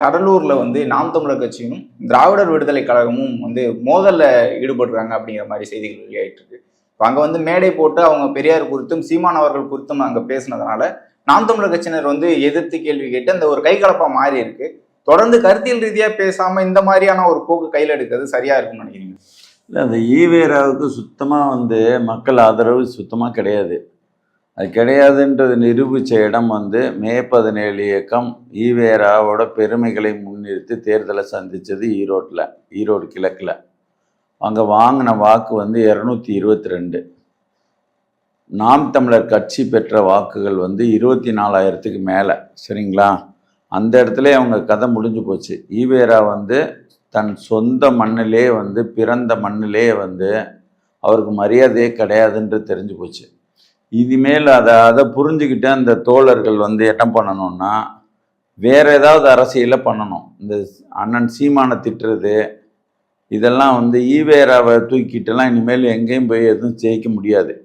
கடலூர்ல வந்து நாம் தமிழர் கட்சியும் திராவிடர் விடுதலை கழகமும் வந்து மோதல்ல ஈடுபடுறாங்க அப்படிங்கிற மாதிரி செய்திகள் வெளியாயிட்டு இருக்கு. அங்க வந்து மேடை போட்டு அவங்க பெரியார் குறித்தும் சீமான் அவர்கள் குறித்தும் அங்க பேசினதுனால நாம் தமிழர் கட்சியினர் வந்து எதிர்த்து கேள்வி கேட்டு அந்த ஒரு கைகலப்பா மாறி இருக்கு. தொடர்ந்து கருத்தியல் ரீதியா பேசாம இந்த மாதிரியான ஒரு போக்கு கையில் எடுக்கிறது சரியா இருக்கும்னு நினைக்கிறீங்க? இல்லை, அந்த ஈவேராவுக்கு சுத்தமாக வந்து மக்கள் ஆதரவு சுத்தமாக கிடையாது. அது கிடையாதுன்றது நிரூபித்த இடம் வந்து மே 17 இயக்கம் ஈவேராவோட பெருமைகளை முன்னிறுத்தி தேர்தலை சந்தித்தது ஈரோடு கிழக்கில். அங்கே வாங்கின வாக்கு வந்து 222. நாம் தமிழர் கட்சி பெற்ற வாக்குகள் வந்து 24,000க்கு மேலே. சரிங்களா? அந்த இடத்துல அவங்க கதை முடிஞ்சு போச்சு. ஈவேரா வந்து தன் சொந்த மண்ணிலே வந்து பிறந்த மண்ணிலே வந்து அவருக்கு மரியாதையே கிடையாதுன்றது தெரிஞ்சு போச்சு. இனிமேல் அதை புரிஞ்சுக்கிட்டு அந்த தோழர்கள் வந்து என்ன பண்ணணும்னா வேறு ஏதாவது அரசியலை பண்ணணும். இந்த அண்ணன் சீமானை திட்டுறது இதெல்லாம் வந்து ஈவேராவை தூக்கிட்டுலாம் இனிமேல் எங்கேயும் போய் எதுவும் ஜெயிக்க முடியாது.